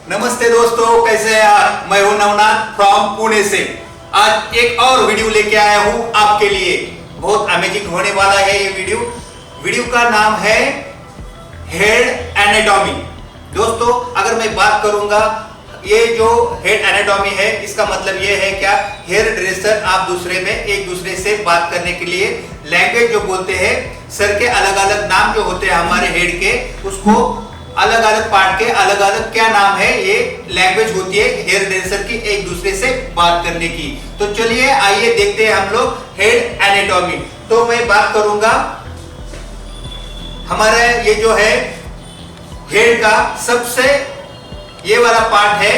नमस्ते दोस्तों, कैसे हैं आप? मैं हूं नवनाथ फ्रॉम पुणे से। आज एक और वीडियो लेके आया हूं आपके लिए। बहुत अमेजिंग होने वाला है ये वीडियो का नाम है हेड एनाटॉमी। दोस्तों, अगर मैं बात करूंगा ये जो हेड एनाटॉमी है, इसका मतलब ये है क्या, हेयर ड्रेसर आप दूसरे में एक दूसरे से बात करने के लिए लैंग्वेज जो बोलते हैं, सर के अलग अलग नाम जो होते हैं हमारे हेड के, उसको अलग अलग पार्ट के अलग अलग क्या नाम है, ये लैंग्वेज होती है हेयर ड्रेसर की एक दूसरे से बात करने की। तो चलिए आइए देखते हैं हम लोग हेड एनाटॉमी। तो मैं बात करूंगा हमारा ये जो है हेड का सबसे ये वाला पार्ट है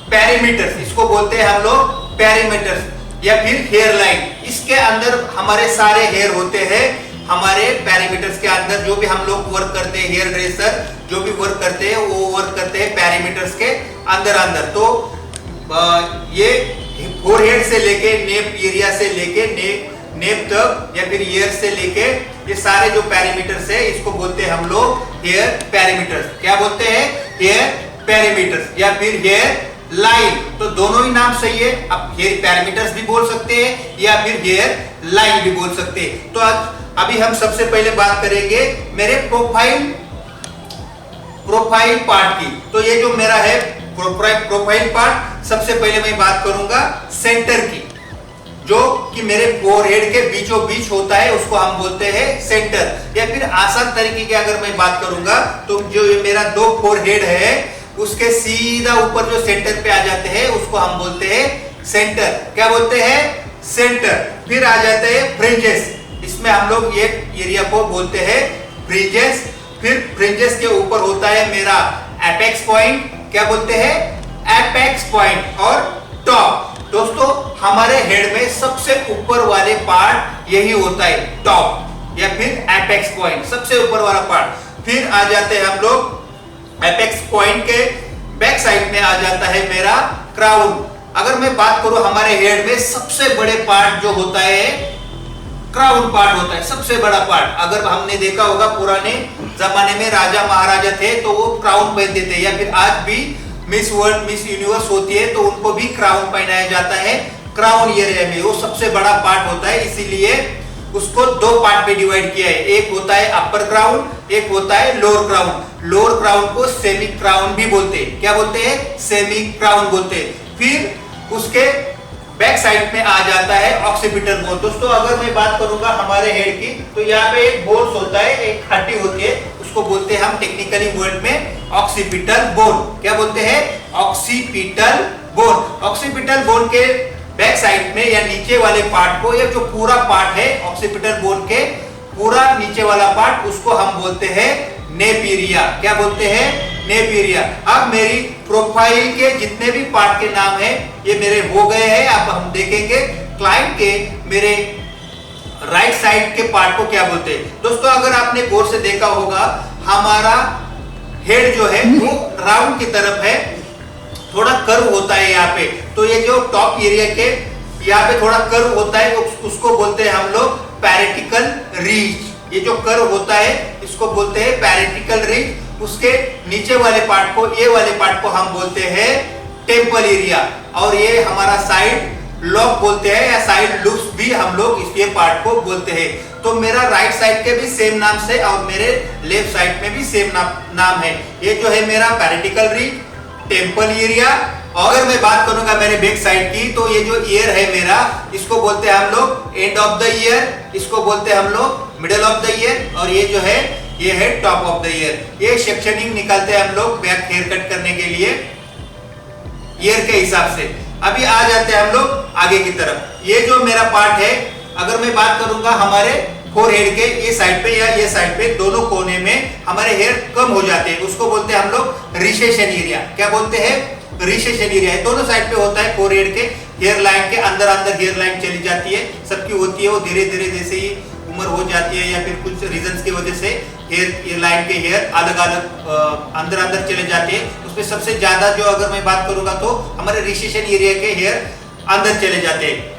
पेरीमीटर, इसको बोलते हैं हम लोग पेरीमीटर या फिर हेयर लाइन। इसके अंदर हमारे सारे हेयर होते हैं। हमारे पेरीमीटर्स के अंदर जो भी हम लोग वर्क करते हैं, हेयर ड्रेसर जो भी वर्क करते हैं वो वर्क करते हैं पेरीमीटर्स के अंदर। तो ये फोरहेड से लेके नेप एरिया से लेके नेप तक या फिर ईयर से लेके ये सारे जो पेरीमीटर्स है, इसको बोलते हैं हम लोग हेयर पेरीमीटर्स। क्या बोलते हैं? हेयर पेरीमीटर्स या फिर हेयर लाइन। तो दोनों ही नाम सही है। आप हेयर पेरीमीटर्स भी बोल सकते हैं या फिर हेयर लाइन भी बोल सकते हैं। तो अभी हम सबसे पहले बात करेंगे मेरे प्रोफाइल पार्ट की। तो ये जो मेरा है प्रोफाइल पार्ट, सबसे पहले मैं बात करूंगा सेंटर की, जो कि मेरे फोरहेड के बीचों बीच होता है, उसको हम बोलते हैं सेंटर। या फिर आसान तरीके की अगर मैं बात करूंगा तो जो ये मेरा दो फोरहेड है, उसके सीधा ऊपर जो सेंटर पे आ जाते हैं, उसको हम बोलते हैं सेंटर। क्या बोलते हैं? सेंटर। फिर आ जाते हैं फ्रिंजेस, इसमें हम लोग ये एरिया को बोलते हैं फ्रिंजेस। फिर फ्रिंजेस के ऊपर होता है मेरा एपेक्स पॉइंट। क्या बोलते हैं? एपेक्स पॉइंट और टॉप। दोस्तों, हमारे हेड में सबसे ऊपर वाले पार्ट यही होता है, टॉप या फिर एपेक्स पॉइंट, सबसे ऊपर वाला पार्ट। फिर आ जाते हैं हम लोग एपेक्स पॉइंट के बैक साइड में आ जाता है मेरा क्राउन। अगर मैं बात करूं हमारे हेड में सबसे बड़े पार्ट जो होता है, क्राउन पार्ट होता है, सबसे बड़ा पार्ट। अगर हमने देखा होगा पुराने जमाने में राजा महाराजा थे तो वो क्राउन पहनते थे, या फिर आज भी मिस वर्ल्ड मिस यूनिवर्स होती है तो उनको भी क्राउन पहनाया जाता है। क्राउन एरिया में वो सबसे बड़ा पार्ट होता है, इसीलिए उसको दो पार्ट में डिवाइड किया है। एक होता है अपर क्राउन, एक होता है लोअर क्राउन। लोअर क्राउन को सेमी क्राउन भी बोलते हैं। क्या बोलते हैं? सेमी क्राउन बोलते हैं। फिर उसके बैक साइड में आ जाता है ऑक्सीपिटल बोन। दोस्तों, अगर मैं बात करूंगा हमारे हेड की, तो यहाँ पे एक बोन्स होता है, एक हड्डी होती है, उसको बोलते हैं हम टेक्निकली वर्ड में ऑक्सीपिटल बोन। क्या बोलते हैं? Occipital bone. ऑक्सीपिटल बोन के बैक साइड में या नीचे वाले पार्ट को, ये जो पूरा पार्ट है ऑक्सीपिटल बोन के पूरा नीचे वाला पार्ट, उसको हम बोलते हैं नेप एरिया। क्या बोलते हैं? Nape area. अब मेरी प्रोफाइल के जितने भी पार्ट के नाम है ये मेरे हो गए हैं। अब हम देखेंगे क्लाइंट के मेरे राइट साइड के पार्ट को क्या बोलते हैं। दोस्तों, अगर आपने गौर से देखा होगा, हमारा हेड जो है वो राउंड की तरफ है, थोड़ा कर्व होता है यहाँ पे। तो ये जो टॉप एरिया के यहाँ पे थोड़ा कर्व होता है, उसको बोलते हैं हम लोग पैरेटिकल रीच। ये जो कर्व होता है इसको बोलते हैं पैरेटिकल रीच। उसके नीचे वाले पार्ट को, ये वाले पार्ट को हम बोलते हैं टेम्पल एरिया, और ये हमारा साइड लॉक बोलते हैं या साइड लूप्स भी हम लोग इस पार्ट को बोलते हैं। तो मेरा राइट साइड के भी सेम नाम से और मेरे लेफ्ट साइड में भी सेम नाम है। ये जो है मेरा पैरेटिकल रीच, टेम्पल एरिया। और अगर मैं बात करूंगा मेरे बैक साइड की, तो ये जो ईयर है मेरा, इसको बोलते हैं हम लोग एंड ऑफ द ईयर, इसको बोलते हैं हम लोग मिडल ऑफ द ईयर, और ये जो है ये है टॉप ऑफ द ईयर। ये सेक्शनिंग निकालते हैं हम लोग बैक हेयर कट करने के लिए ईयर के हिसाब से। अभी आ जाते हैं हम लोग आगे की तरफ। ये जो मेरा पार्ट है, अगर मैं बात करूंगा हमारे फोरहेड के ये साइड पे या ये साइड पे, दोनों कोने में हमारे हेयर कम हो जाते हैं, उसको बोलते हैं हम लोग रिसेशन एरिया। क्या बोलते हैं? रिसेशन एरिया है। दोनों साइड पे होता है फोरहेड के, हेयर लाइन के अंदर हेयर लाइन चली जाती है, सबकी होती है। वो धीरे धीरे जैसे ही उम्र हो जाती है या फिर कुछ रीजंस की वजह से हेयर लाइन के हेयर अलग अलग अंदर चले जाते हैं। उसमें सबसे ज्यादा जो अगर मैं बात करूंगा तो हमारे रिसेशन एरिया के हेयर अंदर चले जाते हैं।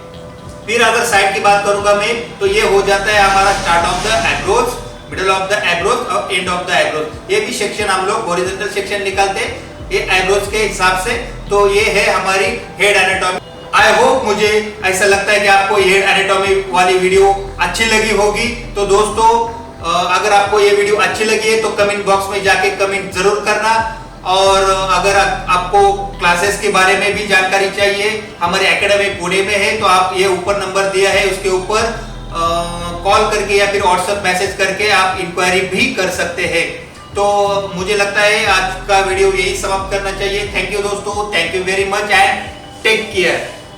फिर अगर साइड की बात करूंगा मैं, तो ये हो जाता है हमारा start of the approach, middle of the approach और एंड ऑफ द एब्रोच। ये भी सेक्शन हम लोग हॉरिजॉन्टल सेक्शन निकालते हैं। ये आईब्रोज के हिसाब से। तो ये है हमारी हेड एनाटॉमी। आई होप, मुझे ऐसा लगता है कि आपको ये हेड एनाटॉमी वाली वीडियो अच्छी लगी होगी। तो दोस्तों, अगर आपको ये वीडियो अच्छी लगी है तो कमेंट बॉक्स में जाके कमेंट जरूर करना। और अगर आपको क्लासेस के बारे में भी जानकारी चाहिए, हमारे एकेडमी पुणे में है, तो आप ये ऊपर नंबर दिया है उसके ऊपर कॉल करके या फिर व्हाट्सएप मैसेज करके आप इंक्वायरी भी कर सकते हैं। तो मुझे लगता है आज का वीडियो यही समाप्त करना चाहिए। थैंक यू दोस्तों, thank you very much and take care.